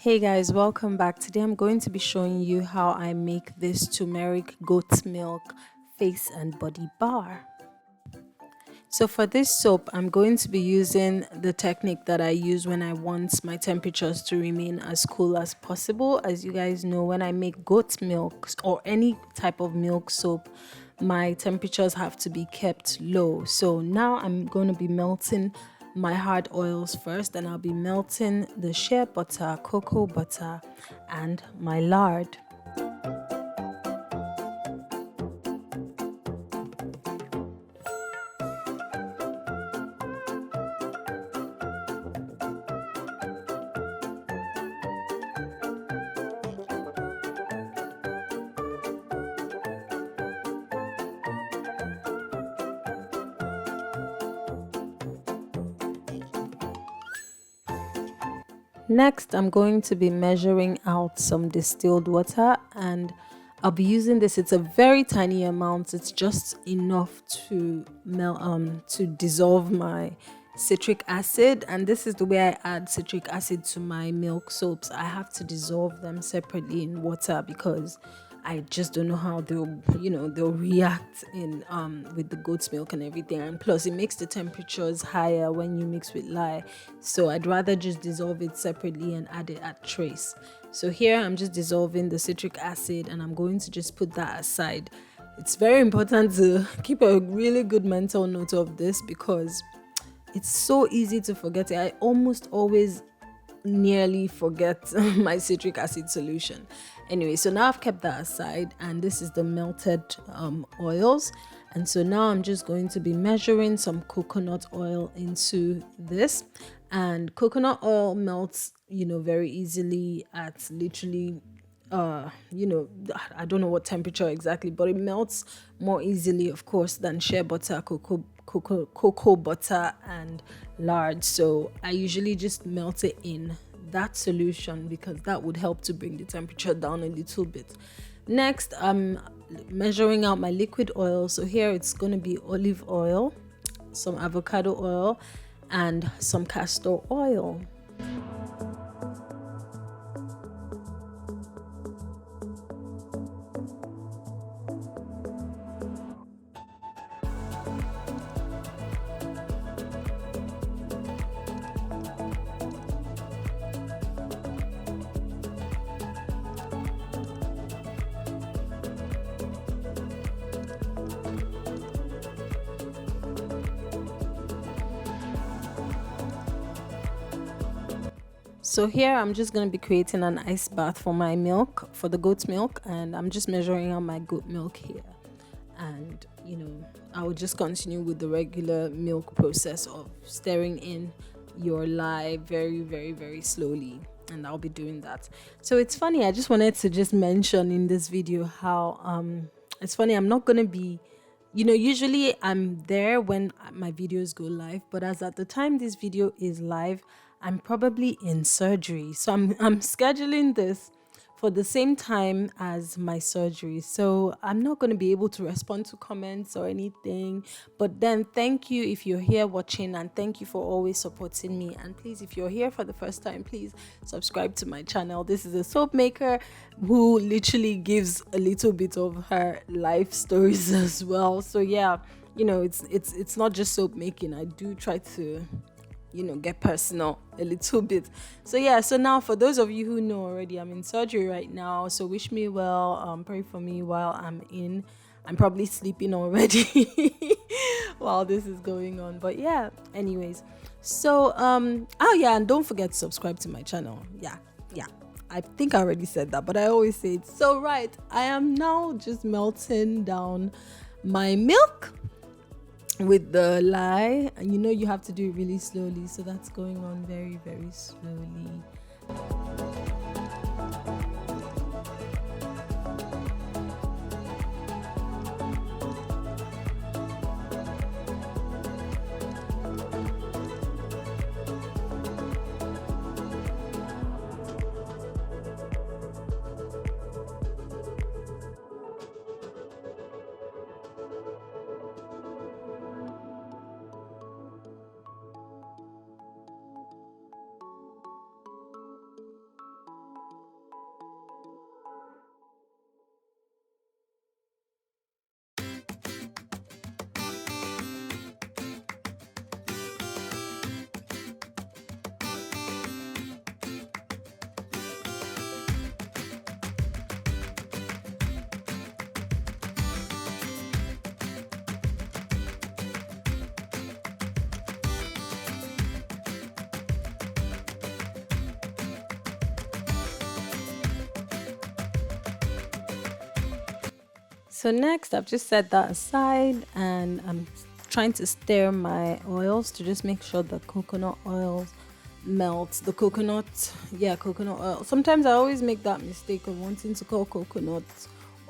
Hey guys, welcome back. Today I'm going to be showing you how I make this turmeric goat milk face and body bar. So for this soap, I'm going to be using the technique that I use when I want my temperatures to remain as cool as possible. As you guys know, when I make goat milk or any type of milk soap, my temperatures have to be kept low. So now I'm going to be melting my hard oils first, and I'll be melting the shea butter, cocoa butter, and my lard. Next, I'm going to be measuring out some distilled water, and I'll be using this. It's a very tiny amount. It's just enough to to dissolve my citric acid. And this is the way I add citric acid to my milk soaps. I have to dissolve them separately in water because I just don't know how they'll react in with the goat's milk and everything. And plus it makes the temperatures higher when you mix with lye. So I'd rather just dissolve it separately and add it at trace. So here I'm just dissolving the citric acid, and I'm going to just put that aside. It's very important to keep a really good mental note of this because it's so easy to forget it. I almost always nearly forget my citric acid solution. Anyway, so now I've kept that aside, and this is the melted oils. And so now I'm just going to be measuring some coconut oil into this. And coconut oil melts, very easily at literally I don't know what temperature exactly, but it melts more easily, of course, than shea butter, cocoa butter, and lard. So I usually just melt it in that solution because that would help to bring the temperature down a little bit. Next, I'm measuring out my liquid oil. So here it's going to be olive oil, some avocado oil, and some castor oil. So here I'm just going to be creating an ice bath for my milk, for the goat's milk, and I'm just measuring out my goat milk here. And I will just continue with the regular milk process of stirring in your lye very, very, very slowly, and I'll be doing that. So it's funny, I just wanted to just mention in this video how it's funny, I'm not going to be usually I'm there when my videos go live, but as at the time this video is live, I'm probably in surgery. So I'm scheduling this for the same time as my surgery. So I'm not going to be able to respond to comments or anything. But then thank you if you're here watching, and thank you for always supporting me. And please, if you're here for the first time, please subscribe to my channel. This is a soap maker who literally gives a little bit of her life stories as well. So yeah, it's not just soap making. I do try to get personal a little bit. So yeah, so now for those of you who know already, I'm in surgery right now, so wish me well. Pray for me while I'm probably sleeping already while this is going on. But yeah, anyways, so oh yeah, and don't forget to subscribe to my channel. Yeah, I think I already said that, but I always say it. So right, I am now just melting down my milk with the lye, and you have to do it really slowly, so that's going on very, very slowly. So next, I've just set that aside, and I'm trying to stir my oils to just make sure the coconut oils melts. The coconut, yeah, coconut oil. Sometimes I always make that mistake of wanting to call coconut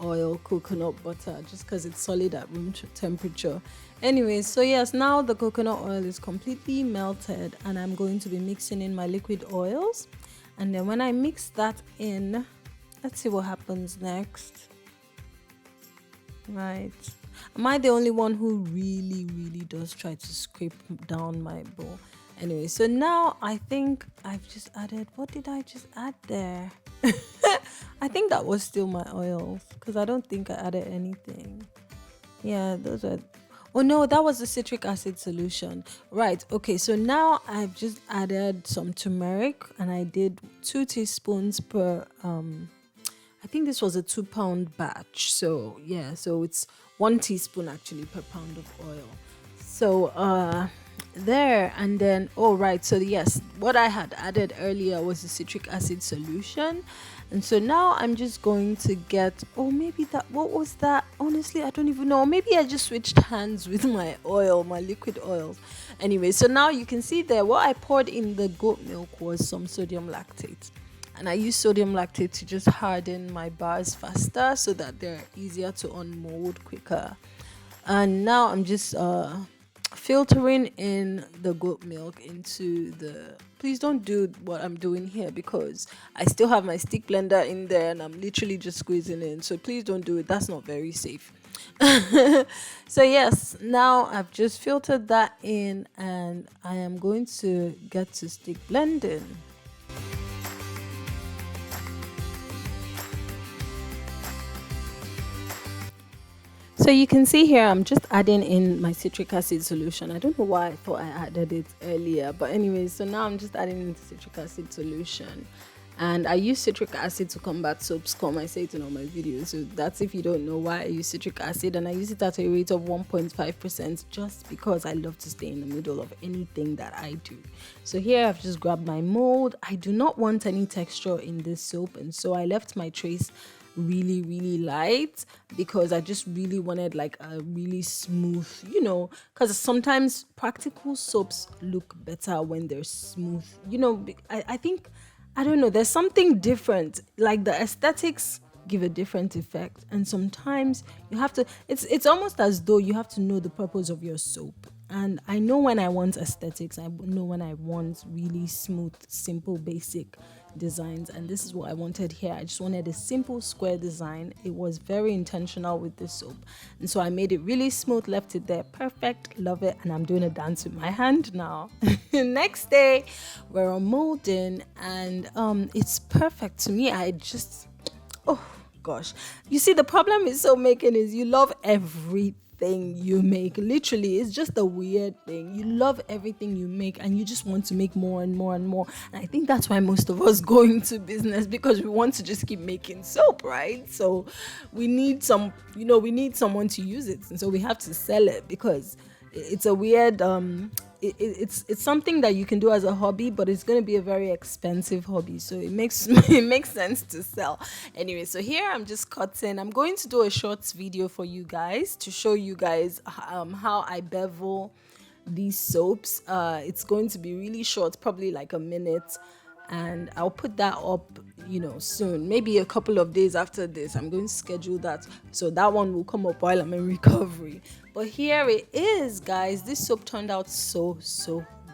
oil coconut butter just because it's solid at room temperature. Anyway, so yes, now the coconut oil is completely melted, and I'm going to be mixing in my liquid oils. And then when I mix that in, let's see what happens next. Right. Am I the only one who really does try to scrape down my bowl? Anyway, so now I think I've just added, what did I just add there? I think that was still my oils, because I don't think I added anything. Yeah, those are, oh no, that was the citric acid solution. Right, okay, so now I've just added some turmeric, and I did 2 teaspoons per I think this was a 2 pound batch. So yeah, so it's 1 teaspoon actually per pound of oil. So there, and then right, so yes, what I had added earlier was the citric acid solution. And so now I'm just going to get, maybe that, what was that? Honestly, I don't even know. Maybe I just switched hands with my oil, my liquid oils. Anyway, so now you can see there, what I poured in the goat milk was some sodium lactate. And I use sodium lactate to just harden my bars faster so that they're easier to unmold quicker. And now I'm just filtering in the goat milk into the, please don't do what I'm doing here, because I still have my stick blender in there and I'm literally just squeezing in. So please don't do it. That's not very safe. So yes, now I've just filtered that in, and I am going to get to stick blending. So you can see here, I'm just adding in my citric acid solution. I don't know why I thought I added it earlier, but anyway, so now I'm just adding in the citric acid solution. And I use citric acid to combat soap scum. I say it in all my videos. So that's if you don't know why I use citric acid. And I use it at a rate of 1.5% just because I love to stay in the middle of anything that I do. So here I've just grabbed my mold. I do not want any texture in this soap, and so I left my trace really light because I just really wanted like a really smooth, because sometimes practical soaps look better when they're smooth. I think, I don't know, there's something different, like the aesthetics give a different effect, and sometimes you have to, it's almost as though you have to know the purpose of your soap. And I know when I want aesthetics, I know when I want really smooth, simple, basic designs, and this is what I wanted here. I just wanted a simple square design. It was very intentional with this soap, and so I made it really smooth, left it there perfect, love it. And I'm doing a dance with my hand now. Next day we're on molding, and it's perfect to me. I just, oh gosh, you see, the problem with soap making is you love everything you make. Literally, it's just a weird thing. You love everything you make, and you just want to make more and more and more. And I think that's why most of us go into business, because we want to just keep making soap, right? So we need we need someone to use it, and so we have to sell it, because it's a weird it's something that you can do as a hobby, but it's going to be a very expensive hobby, so it makes sense to sell. Anyway, so here I'm just cutting. I'm going to do a short video for you guys to show you guys how I bevel these soaps. It's going to be really short, probably like a minute, and I'll put that up soon, maybe a couple of days after this. I'm going to schedule that, so that one will come up while I'm in recovery. But here it is, guys. This soap turned out so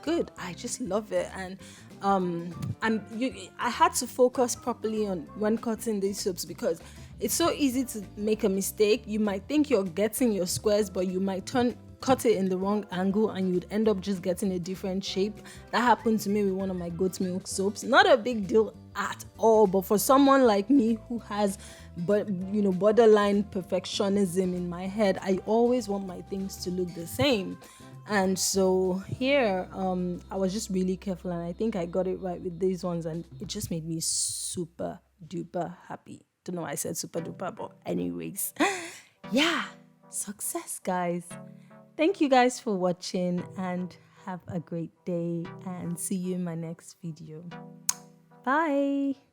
good. I just love it. And I had to focus properly on when cutting these soaps, because it's so easy to make a mistake. You might think you're getting your squares, but you might cut it in the wrong angle, and you'd end up just getting a different shape. That happened to me with one of my goat milk soaps. Not a big deal at all, but for someone like me who has borderline perfectionism in my head, I always want my things to look the same. And so here I was just really careful, and I think I got it right with these ones, and it just made me super duper happy. Don't know why I said super duper, but anyways, yeah, success, guys. Thank you guys for watching, and have a great day, and see you in my next video. Bye.